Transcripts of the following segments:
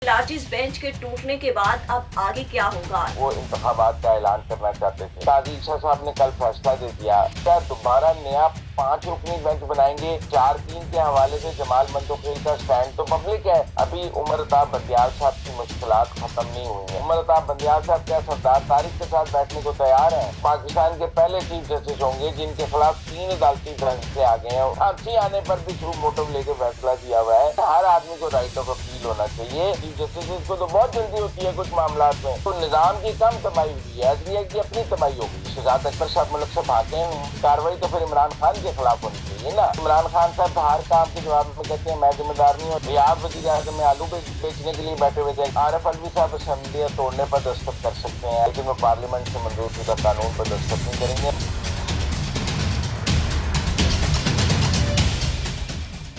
Largest bench के टूटने के बाद अब आगे क्या होगा? वो इंतखाबात का ऐलान करना चाहते थे। काजी ईसा साहब ने कल फैसला दे दिया, क्या दोबारा नया 5 रुकनी बेंच बनाएंगे। 4-3 के हवाले से जमाल मंदोखेल का स्टैंड तो पब्लिक है। अभी उमर अताब बंदियाल साहब की मुश्किलात खत्म नहीं हुई है। उमर अताब बंदियाल साहब क्या सरदार तारिक के साथ बैठने को तैयार है? पाकिस्तान के पहले चीफ जस्टिस होंगे जिनके खिलाफ 3 अदालती फैसले आ गए हैं। फांसी आने पर भी थ्रू मोटिव लेके फैसला दिया हुआ है। हर आदमी को राइट ऑफ अपील होना चाहिए। चीफ जस्टिस को तो बहुत जल्दी होती है कुछ मामला में, तो निजाम की कम तबाही हुई है, एसबीआई की अपनी तबाही होगी। शहजाद अकबर साहब मुल्क से भागे हैं, कार्रवाई तो फिर इमरान खान के खिलाफ होनी चाहिए ना। इमरान खान साहब हर काम के जवाब में कहते हैं मैं जिम्मेदार नहीं हूँ। रियाद वजीर आजम में आलू बेचने के लिए बैठे हुए थे। आरफ अलवी साहब असेंबली तोड़ने पर दस्तखत कर सकते हैं, लेकिन वो पार्लियामेंट से मंजूर शुदा कानून पर दस्तखत नहीं करेंगे।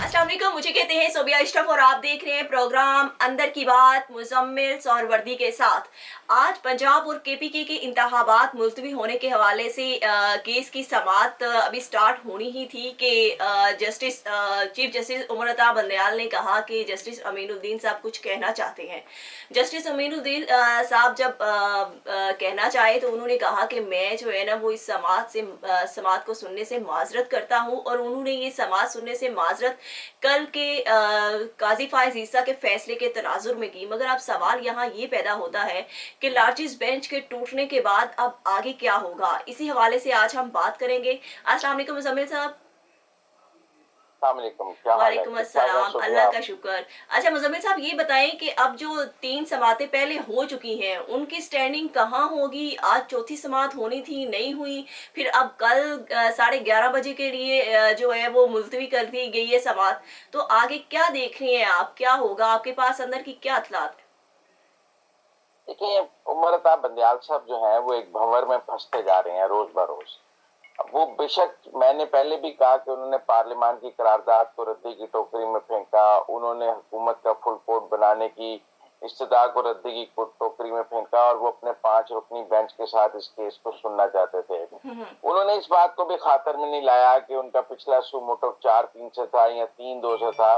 अस्सलाम वालेकुम, मुझे कहते हैं सोबिया इश्रफ और आप देख रहे हैं प्रोग्राम अंदर की बात मुजम्मिल सौर वर्दी के साथ। आज पंजाब और केपीके के इंतखाबात मुलतवी होने के हवाले से केस की समाअत अभी स्टार्ट होनी ही थी कि चीफ जस्टिस उमर अता बंदयाल ने कहा कि जस्टिस अमीनुद्दीन साहब कुछ कहना चाहते हैं। जस्टिस अमीनुद्दीन साहब जब कहना चाहे तो उन्होंने कहा कि मैं जो है ना वो इस समाअत को सुनने से माजरत करता हूँ, और उन्होंने ये समाअत सुनने से माजरत कल के काजी फायज ईसा के फैसले के तनाजुर में की। मगर अब सवाल यहाँ ये पैदा होता है कि लार्जेस्ट बेंच के टूटने के बाद अब आगे क्या होगा। इसी हवाले से आज हम बात करेंगे। अस्सलाम वालेकुम मुजम्मिल साहब। क्या हाल है? वालेकुम अस्सलाम, अल्लाह का शुक्र। अच्छा मुजम्मिल साहब, ये बताएं कि अब जो 3 समातें पहले हो चुकी हैं उनकी स्टैंडिंग कहाँ होगी? आज चौथी समात होनी थी, नहीं हुई, फिर अब कल 11:30 बजे के लिए जो है वो मुलतवी कर दी गई है समात। तो आगे क्या देख रही हैं आप, क्या होगा? आपके पास अंदर की क्या इत्तलात है? देखिए, उमर अता बंदियाल साहब जो है वो एक भंवर में फंसते जा रहे हैं रोज बरोज। अब वो बेशक, मैंने पहले भी कहा कि उन्होंने पार्लियामान की करारदाद को रद्दी की टोकरी में फेंका, उन्होंने हुकूमत का फुल कोर्ट बनाने की इस्तदा को रद्दी की टोकरी में फेंका, और वो अपने 5 रुकनी बेंच के साथ इस केस को सुनना चाहते थे। उन्होंने इस बात को भी खातर में नहीं लाया कि उनका पिछला सू मोटिव 4-3 से था या 3-2 से था,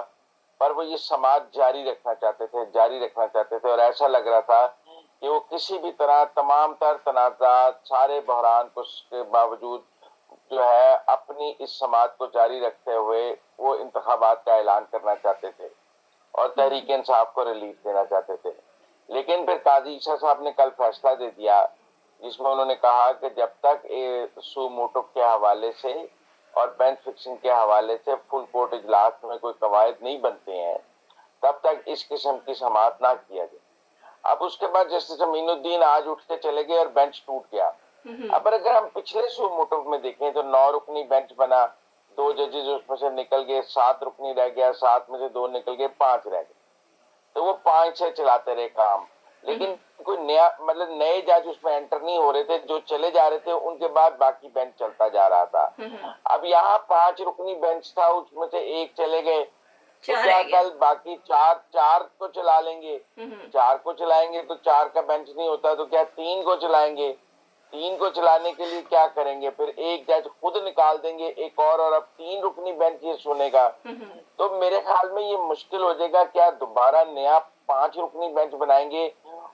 पर वो ये समाज जारी रखना चाहते थे, और ऐसा लग रहा था कि वो किसी भी तरह तमाम तर तनाज़ात, सारे बहरान के बावजूद जो है अपनी इस समाज को जारी रखते हुए वो इंतखाबात का ऐलान करना चाहते थे और तहरीक इंसाफ को रिलीफ देना चाहते थे। लेकिन फिर काजी ईसा साहब ने कल फैसला दे दिया जिसमें उन्होंने कहा कि जब तक सू मोटिव के हवाले से और बेंच फिक्सिंग के हवाले से फुल कोर्ट इजलास में कोई कवायद नहीं बनते हैं, तब तक इस किस्म की समाअत ना किया जाए। अब उसके बाद जस्टिस अमीनुद्दीन आज उठ के चले गए और बेंच टूट गया। अब अगर हम पिछले सू मोटिव में देखें तो 9 रुकनी बेंच बना, 2 जजेस उसमें से निकल गए, 7 रुकनी रह गया, 7 में से 2 निकल गए, 5 रह गए। तो वो 5 से चलाते रहे काम, लेकिन कोई नया मतलब नए जज उसमें एंटर नहीं हो रहे थे। जो चले जा रहे थे उनके बाद बाकी बेंच चलता जा रहा था। अब यहाँ 5 रुकनी बेंच था, उसमें से एक चले गए, तो क्या कल बाकी चार को चला लेंगे? 4 को चलाएंगे तो 4 का बेंच नहीं होता, तो क्या 3 को चलाएंगे? 3 को चलाने के लिए क्या करेंगे? फिर एक जज खुद निकाल देंगे एक और अब 3 रुकनी बेंच ये सुनेगा। तो मेरे ख्याल में ये मुश्किल हो जाएगा। क्या दोबारा नया 5 रुकनी बेंच बनाएंगे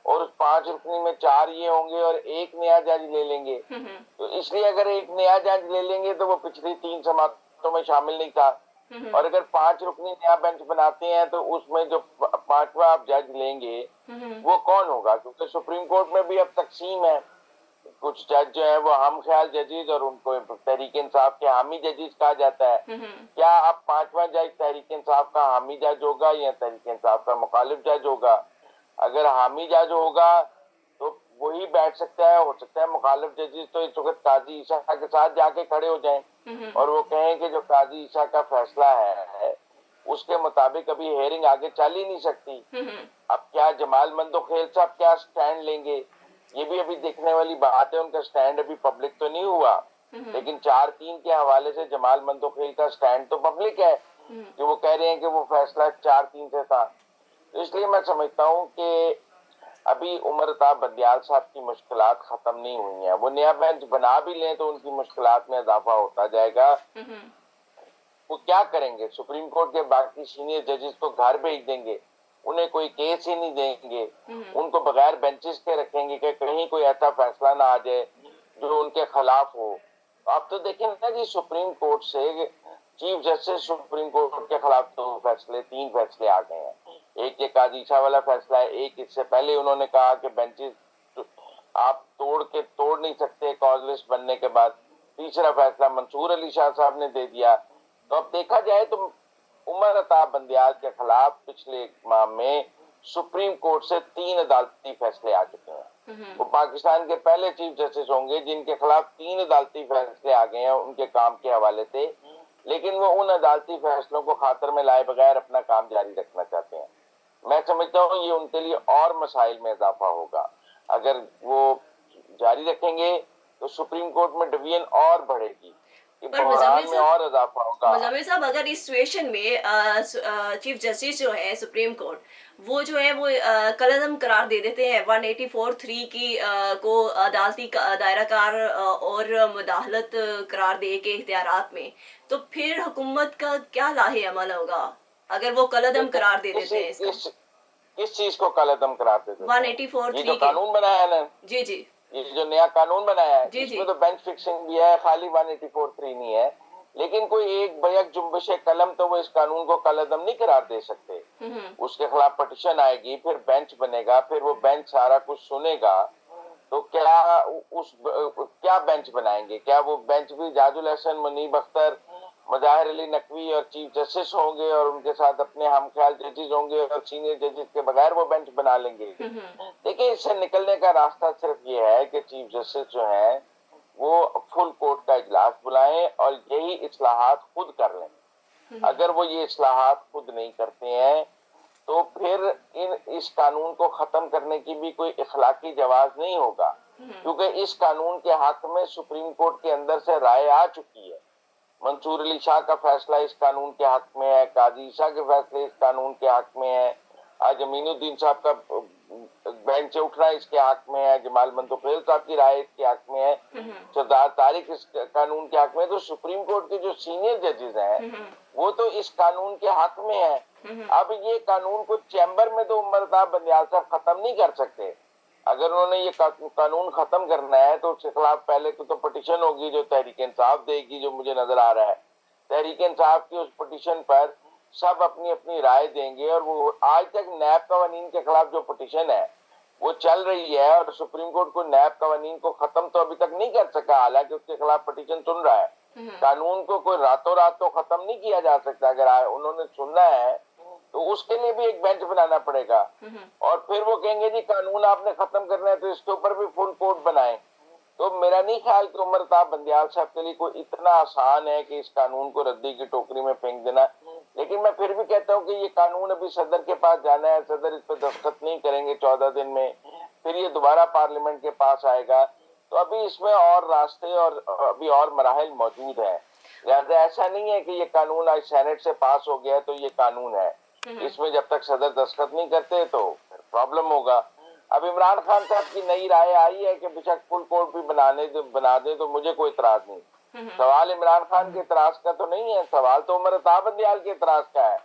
और उस 5 रुकनी में 4 ये होंगे और एक नया जज ले लेंगे? तो इसलिए अगर एक नया जज ले लेंगे तो वो पिछली 3 समातों में शामिल नहीं था, और अगर 5 रुकनी नया बेंच बनाते हैं तो उसमें जो 5वां आप जज लेंगे वो कौन होगा? क्योंकि सुप्रीम कोर्ट में भी अब तकसीम है, कुछ जज जो है वो हम ख्याल जजेस और उनको तहरीक इंसाफ के हामी जजेस कहा जाता है। क्या अब 5वां जज तहरीक इंसाफ का हामी जज होगा या तहरीक इंसाफ का मुखालिफ जज होगा? अगर हामी जज होगा तो वही बैठ सकता है, हो सकता है मुखालिफ जजेस तो इस वक्त काजी ईसा के साथ जाके खड़े हो जाएं और वो कहें कि जो काजी ईसा का फैसला है उसके मुताबिक अभी हेयरिंग आगे चल ही नहीं सकती। अब क्या जमाल मंदोखेल साहब क्या स्टैंड लेंगे, ये भी अभी देखने वाली बात है। उनका स्टैंड अभी पब्लिक तो नहीं हुआ, लेकिन 4-3 के हवाले से जमाल मंदोखेल का स्टैंड तो पब्लिक है कि वो कह रहे हैं कि वो फैसला 4-3 से था। तो इसलिए मैं समझता हूँ कि अभी उमर अता बंदियाल साहब की मुश्किलात खत्म नहीं हुई हैं। वो नया बेंच बना भी लें तो उनकी मुश्किलात में इजाफा होता जाएगा। वो क्या करेंगे? सुप्रीम कोर्ट के बाकी सीनियर जजेस को घर भेज देंगे, उन्हें कोई केस ही नहीं देंगे, उनको बगैर बेंचेस के रखेंगे कि कहीं कोई ऐसा फैसला ना आ जाए जो उनके खिलाफ हो। आप तो देखें ना जी, सुप्रीम कोर्ट से चीफ जस्टिस सुप्रीम कोर्ट के खिलाफ 3 फैसले आ गए हैं। एक ये काजी शाह वाला फैसला है, एक इससे पहले उन्होंने कहा कि बेंचेस आप तोड़ नहीं सकते कॉजलेस बनने के बाद। तीसरा फैसला मंसूर अली शाह साहब ने दे दिया। तो अब देखा जाए तो उमर अताब बंदियाल के खिलाफ पिछले एक माह में सुप्रीम कोर्ट से 3 अदालती फैसले आ चुके हैं। वो पाकिस्तान के पहले चीफ जस्टिस होंगे जिनके खिलाफ 3 अदालती फैसले आ गए हैं उनके काम के हवाले से, लेकिन वो उन अदालती फैसलों को खातर में लाए बगैर अपना काम जारी रखना चाहते हैं। मैं समझता हूँ ये उनके लिए और मसाइल में इजाफा होगा। अगर वो जारी रखेंगे तो सुप्रीम कोर्ट में डिवीजन और बढ़ेगी, पर बहरान में और इजाफा होगा। मुजम्मिल साहब, अगर इस सिचुएशन में चीफ जस्टिस जो है सुप्रीम कोर्ट, वो जो है वो कलअदम करार दे देते हैं 184(3) की को अदालती दायरा कार और मुदाहलत करार दे के इख्तियारात में, तो फिर हुकूमत का क्या लाहे अमल होगा अगर वो कलअदम करार दे देते हैं इसका? किस चीज को कलअदम करार देते हैं? 184(3) ये जो कानून बनाया है ना, जी जी ये जो नया कानून बनाया है, जी इसमें तो बेंच फिक्सिंग भी है, खाली 184(3) नहीं है। लेकिन कोई एक बैक जुम्बिश कलम तो वो इस कानून को कलअदम नहीं करार दे सकते। उसके खिलाफ पटिशन आएगी, फिर बेंच बनेगा, फिर वो बेंच सारा कुछ सुनेगा। तो क्या बेंच बनाएंगे? क्या वो बेंच भी जाजुल हसन, मुनीब अख्तर, मजाहिर अली नकवी और चीफ जस्टिस होंगे और उनके साथ अपने हम ख्याल जजेस होंगे और सीनियर जजेस के बगैर वो बेंच बना लेंगे? देखिए, इससे निकलने का रास्ता सिर्फ ये है कि चीफ जस्टिस जो है वो फुल कोर्ट का इजलास बुलाएं और यही इस्लाहात खुद कर लें। अगर वो ये इस्लाहात खुद नहीं करते हैं तो फिर इस कानून को खत्म करने की भी कोई इखलाकी जवाज नहीं होगा, क्योंकि इस कानून के हक में सुप्रीम कोर्ट के अंदर से राय आ चुकी है। मंसूर अली शाह का फैसला इस कानून के हक में है, काजी शाह के फैसले इस कानून के हक में है, आज अमीनुद्दीन साहब का बेंच से उठना इसके हक में है, जमाल मंतोखेल साहब की राय इसके हक में है, सरदार तारिक इस कानून के हक में। तो सुप्रीम कोर्ट के जो सीनियर जजेस हैं वो तो इस कानून के हक में है। अब ये कानून को चैम्बर में तो उमर अताब बंदियाल साहब खत्म नहीं कर सकते। अगर उन्होंने ये कानून खत्म करना है तो उसके खिलाफ पहले तो पटिशन होगी जो तहरीक इंसाफ देगी, जो मुझे नजर आ रहा है। तहरीक इंसाफ की उस पटिशन पर सब अपनी अपनी राय देंगे और वो आज तक नैब कवानीन के खिलाफ जो पटिशन है वो चल रही है और सुप्रीम कोर्ट को नैब कवानीन को खत्म तो अभी तक नहीं कर सका, हालांकि उसके खिलाफ पटिशन सुन रहा है। कानून को कोई रातों रात तो खत्म नहीं किया जा सकता। अगर उन्होंने सुनना है तो उसके लिए भी एक बेंच बनाना पड़ेगा और फिर वो कहेंगे जी कानून आपने खत्म करना है तो इसके ऊपर भी फुल कोर्ट बनाए। तो मेरा नहीं ख्याल कि उमर अताब बंदियाल साहब के लिए कोई इतना आसान है कि इस कानून को रद्दी की टोकरी में फेंक देना। लेकिन मैं फिर भी कहता हूँ कि ये कानून अभी सदर के पास जाना है, सदर इस पर दस्तखत नहीं करेंगे 14 दिन में, फिर ये दोबारा पार्लियामेंट के पास आएगा। तो अभी इसमें और रास्ते और अभी और मराहल मौजूद है। लिहाजा ऐसा नहीं है कि ये कानून आज सेनेट से पास हो गया तो ये कानून है। इसमें जब तक सदर दस्तखत नहीं करते तो प्रॉब्लम होगा। अब इमरान खान साहब की नई राय आई है कि बेशक फुल कोर्ट भी बना दे तो मुझे कोई इतराज नहीं। सवाल इमरान खान के इतराज का तो नहीं है, सवाल तो उमर अताब बंदियाल के इतराज का है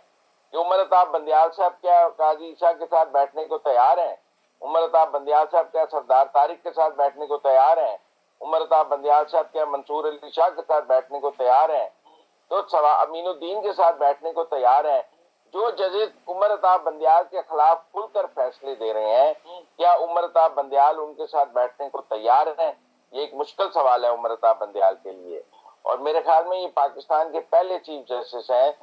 कि उमर अताब बंदियाल साहब क्या काजी ईसा के साथ बैठने को तैयार हैं? उमर अताब बंदियाल साहब क्या सरदार तारिक के साथ बैठने को तैयार हैं? उमर अताब बंदियाल साहब क्या मंसूर अली शाह के साथ बैठने को तैयार हैं? तो अमीनुद्दीन के साथ बैठने को तैयार हैं? जो जजेस उमर अताब बंदियाल के खिलाफ खुलकर फैसले दे रहे हैं, क्या उमर अताब बंदियाल उनके साथ बैठने को तैयार हैं? ये एक मुश्किल सवाल है उमर अताब बंदियाल के लिए। और मेरे ख्याल में ये पाकिस्तान के पहले चीफ जस्टिस हैं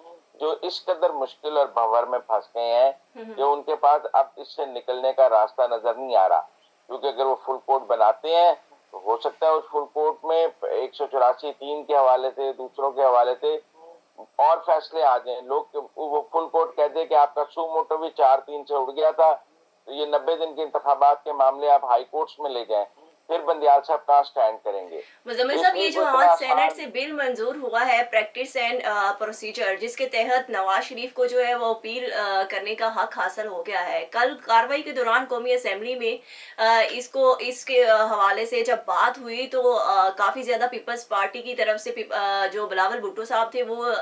जो इस कदर मुश्किल और भंवर में फंस गए हैं जो उनके पास अब इससे निकलने का रास्ता नजर नहीं आ रहा। क्योंकि अगर वो फुल कोर्ट बनाते हैं तो हो सकता है उस फुल कोर्ट में 184(3) के हवाले से, दूसरों के हवाले से और फैसले आ जाए। लोग वो फुल कोर्ट कह दे कि आपका सू मोटो भी 4-3 से उड़ गया था, तो ये 90 दिन के इंतखाबात के मामले आप हाई कोर्ट्स में ले जाएं। फिर बंदियाल साहब कहाँ स्टैंड करेंगे। मुजम्मिल तो साहब, ये इसलिए जो कोई इतना आज सेनेट आसान। से बिल मंजूर हुआ है, प्रैक्टिस एंड प्रोसीजर, जिसके तहत नवाज शरीफ को जो है वो अपील करने का हक हासिल हो गया है, कल कार्रवाई के दौरान कौमी असेंबली में इसके हवाले से जब बात हुई तो काफी ज्यादा पीपल्स पार्टी की तरफ से जो बिलावल भुट्टो साहब थे वो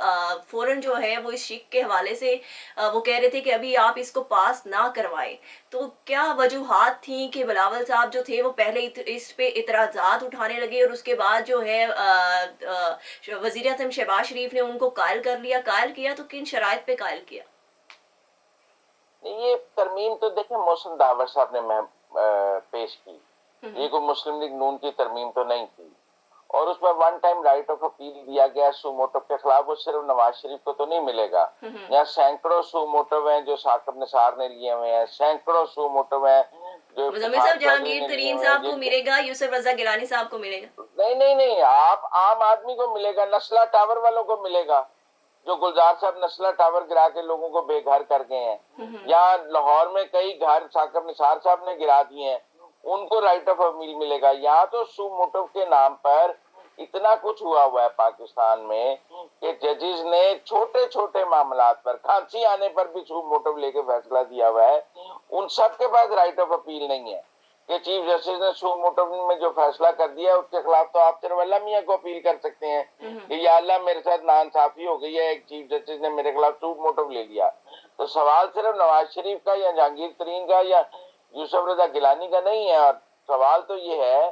फौरन जो है वो इस शिक के हवाले से वो कह रहे थे कि अभी आप इसको पास ना करवाएं। तो क्या वजूहात थी कि बिलावल साहब जो थे वो पहले इस पे इतराजात उठाने लगे और उसके बाद जो है वजीर आजम शहबाज शरीफ ने उनको कायल किया तो किन शराइत पे कायल किया? नहीं, ये तरमीम तो देखें मोहसिन दावर साहब ने पेश की। हम्म। ये कोई मुस्लिम लीग नून की तरमीम तो नहीं थी। और उसमें one time right of appeal दिया गया सू मोटव के खिलाफ। वो सिर्फ नवाज शरीफ को तो नहीं मिलेगा। हम्म। यहाँ सैकड़ों सू मोटव हैं जो साकिब निसार ने लिए हुए हैं, सैकड़ों सू मोटव हैं जो मुजम्मिल इफ्तिखार साहब, चौधरी जहांगीर ने लिए तरीन हुए हैं साहब को जिनके। मिलेगा, यूसुफ रजा गिलानी साहब को मिलेगा? नहीं नहीं नहीं, आप आम आदमी को मिलेगा, नस्ला टावर वालों को मिलेगा, जो गुलजार साहब नस्ला टावर गिरा के लोगों को बेघर कर गए हैं। हम्म। या लाहौर में कई घर साकिब निसार साहब ने गिरा दिए हैं, उनको राइट ऑफ अपील मिलेगा। यहाँ तो सू मोटव के नाम पर इतना कुछ हुआ हुआ है पाकिस्तान में कि जजेस ने छोटे छोटे मामलात पर, खांसी आने पर भी सू मोटव लेके फैसला दिया हुआ है। उन सब के पास राइट ऑफ अपील नहीं है कि चीफ जस्टिस ने सू मोटव में जो फैसला कर दिया उसके खिलाफ तो आप सिर्फ अल्लाह मियाँ को अपील कर सकते हैं कि या अल्लाह मेरे साथ नाइंसाफी हो गई है, एक चीफ जस्टिस ने मेरे खिलाफ सू मोटव ले लिया। तो सवाल सिर्फ नवाज शरीफ का या जहांगीर तरीन का या यूसुफ रजा गिलानी का नहीं है। और सवाल तो ये है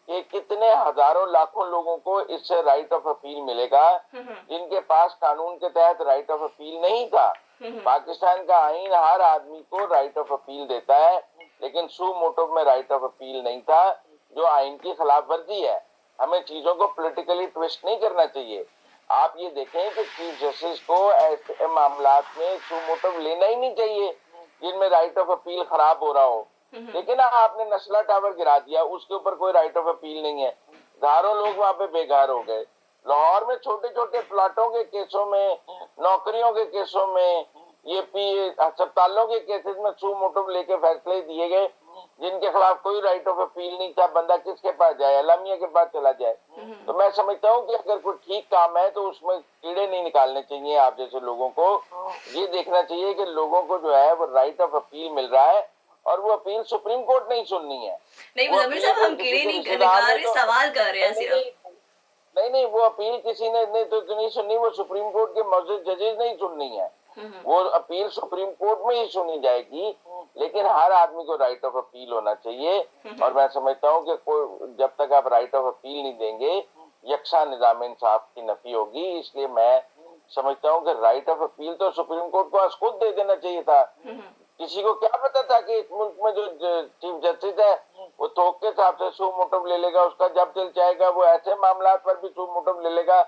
कि कितने हजारों लाखों लोगों को इससे राइट ऑफ अपील मिलेगा जिनके पास कानून के तहत राइट ऑफ अपील नहीं था। पाकिस्तान का आईन हर आदमी को राइट ऑफ अपील देता है, लेकिन सू मोटव में राइट ऑफ अपील नहीं था, जो आईन की खिलाफ वर्जी है। हमें चीजों को पॉलिटिकली ट्विस्ट नहीं करना चाहिए। आप ये देखें कि चीफ जस्टिस को ऐसे मामलात में सू मोटव लेना ही नहीं चाहिए जिनमें राइट ऑफ अपील खराब हो रहा हो। लेकिन आपने नस्ला टावर गिरा दिया, उसके ऊपर कोई राइट ऑफ अपील नहीं है, हजारों लोग वहां पे बेघर हो गए। लाहौर में छोटे छोटे प्लाटों के केसों में, नौकरियों के केसों में, ये अस्पतालों के केसेस में सू मोटव लेके फैसले दिए गए जिनके खिलाफ कोई राइट ऑफ अपील नहीं था। बंदा किसके पास जाए? अलामिया के पास चला जाए। तो मैं समझता हूँ कि अगर कोई ठीक काम है तो उसमें कीड़े नहीं निकालने चाहिए। आप जैसे लोगों को ये देखना चाहिए कि लोगों को जो है वो राइट ऑफ अपील मिल रहा है और वो अपील सुप्रीम कोर्ट नहीं सुननी है। नहीं वो मुजम्मिल अपील साहब, कोई हम किसी कीड़े के नहीं रिश्तेदार निकाल ने रहे, तो सवाल कर रहे हैं नहीं सिर्फ। नहीं नहीं नहीं, वो अपील किसी ने तो नहीं सुननी, वो सुप्रीम कोर्ट के मौजूद जजेस नहीं सुननी है। वो अपील सुप्रीम कोर्ट में ही सुनी जाएगी। लेकिन हर आदमी को राइट ऑफ अपील होना चाहिए। और मैं समझता हूँ कि कोई जब तक आप राइट ऑफ अपील नहीं देंगे यकसा निजाम इंसाफ की नफी होगी। इसलिए मैं समझता हूँ कि राइट ऑफ अपील तो सुप्रीम कोर्ट को आज खुद दे देना चाहिए था। किसी को क्या पता था कि इस मुल्क में जो चीफ जस्टिस है वो थोक के हिसाब से सू मोटव ले लेगा, उसका जब दिल चाहेगा वो ऐसे मामला पर भी सू मोटव ले लेगा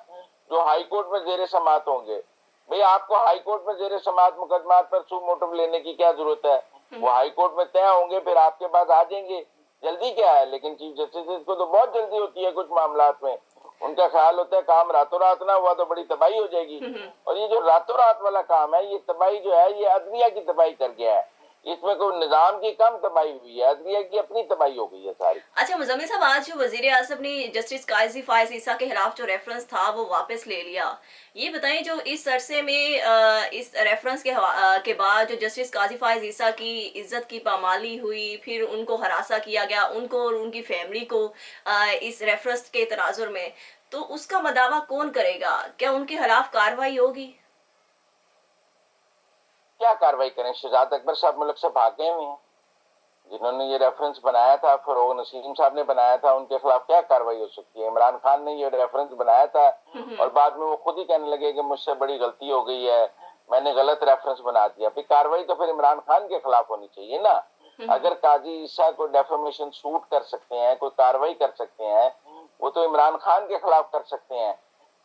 जो हाई कोर्ट में जेर समात होंगे। भाई आपको हाई कोर्ट में जेर समात मुकदमात पर सू मोटव लेने की क्या जरूरत है? वो हाई कोर्ट में तय होंगे, फिर आपके पास आ जाएंगे। जल्दी क्या है? लेकिन चीफ जस्टिस को तो बहुत जल्दी होती है कुछ मामलात में। उनका ख्याल होता है काम रातों रात ना हुआ तो बड़ी तबाही हो जाएगी। और ये जो रातों रात वाला काम है, ये तबाही जो है ये अदलिया की तबाही कर गया है। इसमें कोई निजाम की कम तबाही हुई है, अदलिया की अपनी तबाही हो गई है सारी। अच्छा मुजम्मिल साहब, आज जो वजीर आजम ने जस्टिस काजी फायज ईसा के खिलाफ जो रेफरेंस था वो वापस ले लिया, ये बताएं जो इस अरसे में इस रेफरेंस के बाद जो जस्टिस काजी फायज ईसा की इज्जत की पामाली हुई, फिर उनको हरासा किया गया, उनको और उनकी फैमिली को इस रेफरेंस के तनाजुर में, तो उसका मदावा कौन करेगा? क्या उनके खिलाफ कार्रवाई होगी? क्या कार्रवाई करें? शहजाद अकबर साहब मुल्क से भाग गए हुए हैं। जिन्होंने ये रेफरेंस बनाया था, फरोग नसीम साहब ने बनाया था, उनके खिलाफ क्या कार्रवाई हो सकती है? इमरान खान ने ये रेफरेंस बनाया था और बाद में वो खुद ही कहने लगे कि मुझसे बड़ी गलती हो गई है, मैंने गलत रेफरेंस बना दिया। फिर कार्रवाई तो फिर इमरान खान के खिलाफ होनी चाहिए ना। अगर काजी ईसा को डेफेमेशन सूट कर सकते हैं, कोई कार्रवाई कर सकते हैं, वो तो इमरान खान के खिलाफ कर सकते हैं।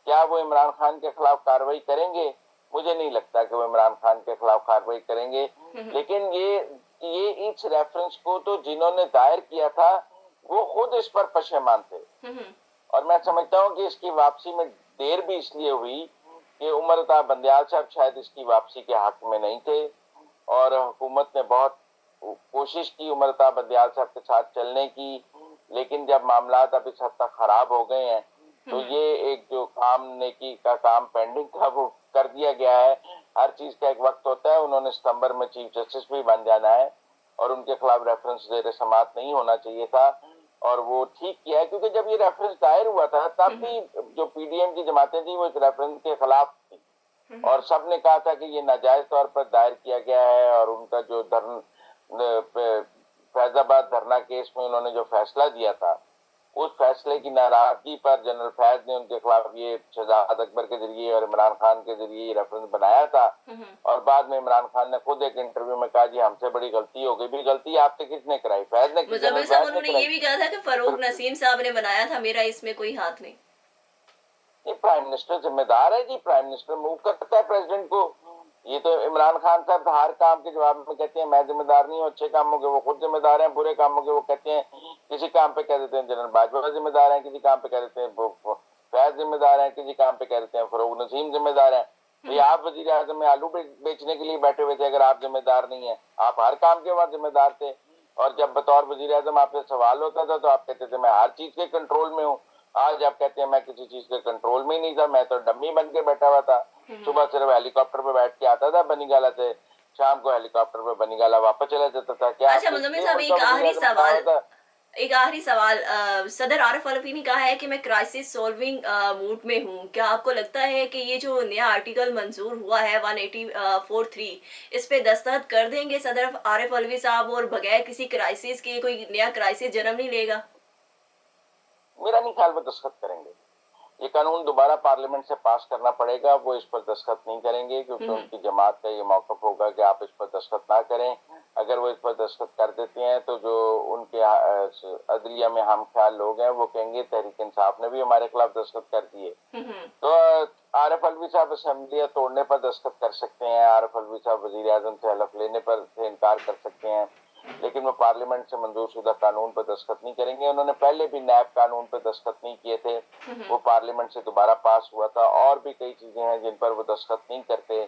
क्या वो इमरान खान के खिलाफ कार्रवाई करेंगे? मुझे नहीं लगता कि वो इमरान खान के खिलाफ कार्रवाई करेंगे। लेकिन ये इस रेफरेंस को तो जिन्होंने दायर किया था वो खुद इस पर पशेमान थे। और मैं समझता हूँ कि इसकी वापसी में देर भी इसलिए हुई कि उमर अता बंदियाल साहब शायद इसकी वापसी के हक में नहीं थे और हुकूमत ने बहुत कोशिश की उमर अता बंदियाल साहब के साथ चलने की, लेकिन जब मामला अब इस हद तक खराब हो गए हैं तो ये एक जो काम नेकी का काम पेंडिंग था वो कर दिया गया है। हर चीज का एक वक्त होता है। उन्होंने सितंबर में चीफ जस्टिस भी बन जाना है और उनके खिलाफ रेफरेंस जेर समाअत नहीं होना चाहिए था और वो ठीक किया है, क्योंकि जब ये रेफरेंस दायर हुआ था तब भी जो पीडीएम की जमातें थी वो इस रेफरेंस के खिलाफ थी और सबने कहा था कि ये नाजायज तौर पर दायर किया गया है। और उनका जो फैजाबाद धरना केस में उन्होंने जो फैसला दिया था उस फैसले की नाराजगी पर जनरल फैज ने उनके खिलाफ ये शहजाद अकबर के जरिए और इमरान खान के जरिए रेफरेंस बनाया था और बाद में इमरान खान ने खुद एक इंटरव्यू में कहा जी हमसे बड़ी गलती हो गई। भी गलती आपसे किसने कराई? फैज ने, मुजम्मिल साहब उन्होंने ये भी कहा था कि फरूक नसीम साहब ने बनाया था, मेरा इसमें कोई हाथ नहीं। ये प्राइम मिनिस्टर जिम्मेदार है जी। प्राइम मिनिस्टर मूव करता है प्रेसिडेंट को। ये तो इमरान खान साहब हर काम के जवाब में कहते हैं मैं जिम्मेदार नहीं हूँ, अच्छे कामों के वो खुद जिम्मेदार हैं, बुरे कामों के वो कहते हैं, किसी काम पे कह देते हैं जनरल बाजवा जिम्मेदार हैं, किसी काम पे कह देते हैं फैज जिम्मेदार हैं, किसी काम पे कह देते हैं फरूक नसीम जिम्मेदार हैं। तो ये आप वजीर आजम में आलू बेचने के लिए बैठे हुए थे अगर आप जिम्मेदार नहीं है? आप हर काम के बाद जिम्मेदार थे और जब बतौर वजीर आजम आपसे सवाल होता था तो आप कहते थे मैं हर चीज के कंट्रोल में हूँ। आज आप कहते हैं मैं किसी चीज के कंट्रोल में ही नहीं था, मैं तो डम्मी बन के बैठा हुआ था। सुबह सिर्फ हेलीकॉप्टर पे बैठ के आता था बनीगाला से, शाम को हेलीकॉप्टर पे बनीगाला वापस चला जाता था। क्या अच्छा मुजम्मिल साहब एक आखिरी सवाल सदर आरिफ अलवी ने कहा है कि मैं क्राइसिस सॉल्विंग मूड में हूँ। क्या आपको लगता है कि ये जो नया आर्टिकल मंजूर हुआ है 184(3) इस पे दस्तखत कर देंगे सदर आरिफ अलवी साहब और बगैर किसी क्राइसिस के कोई नया क्राइसिस जन्म नहीं लेगा? मेरा नहीं ख्याल वो दस्तखत करेंगे। ये कानून दोबारा पार्लियामेंट से पास करना पड़ेगा, वो इस पर दस्तखत नहीं करेंगे क्योंकि उनकी जमात का ये मौकफ होगा कि आप इस पर दस्तखत ना करें। अगर वो इस पर दस्तखत कर देते हैं तो जो उनके अदलिया में हम ख्याल लोग हैं वो कहेंगे तहरीक इंसाफ ने भी हमारे खिलाफ दस्तखत कर दिए। तो आरिफ अलवी साहब असेंबलियां तोड़ने पर दस्तखत कर सकते हैं, आरिफ अलवी साहब वजीर आजम से हलफ लेने पर से इनकार कर सकते हैं, लेकिन वो पार्लियामेंट से मंजूर शुदा कानून पर दस्तखत नहीं करेंगे। उन्होंने पहले भी नैब कानून पर दस्तखत नहीं किए थे, वो पार्लियामेंट से दोबारा पास हुआ था। और भी कई चीजें हैं जिन पर वो दस्तखत नहीं करते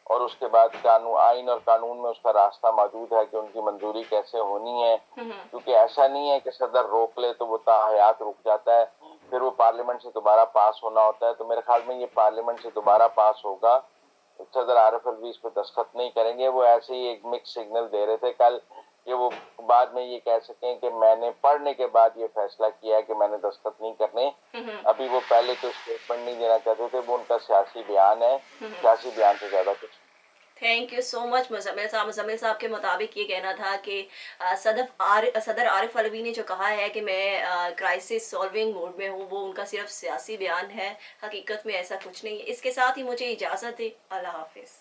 और उसके बाद कानून आइन और कानून में उसका रास्ता मौजूद है कि उनकी मंजूरी कैसे होनी है, क्योंकि ऐसा नहीं है कि सदर रोक ले तो वो ताहयात रुक जाता है, फिर वो पार्लियामेंट से दोबारा पास होना होता है। तो मेरे ख्याल में ये पार्लियामेंट से दोबारा पास होगा। सदर आरिफ अलवी इस पर दस्तखत नहीं करेंगे। वो ऐसे ही एक मिक्स सिग्नल दे रहे थे कल कि वो बाद में ये कह सकें कि मैंने पढ़ने के बाद ये फैसला किया है कि मैंने दस्तखत नहीं करने। अभी वो पहले तो स्टेटमेंट नहीं देना चाहते थे, वो उनका सियासी बयान है, सियासी बयान से ज्यादा कुछ। Thank you so much Muzammil साहब के मुताबिक ये कहना था कि सदर आरिफ अलवी ने जो कहा है कि मैं क्राइसिस सॉल्विंग मूड में हूँ वो उनका सिर्फ सियासी बयान है, हकीकत में ऐसा कुछ नहीं है। इसके साथ ही मुझे इजाज़त दे। अल्लाह हाफिज़।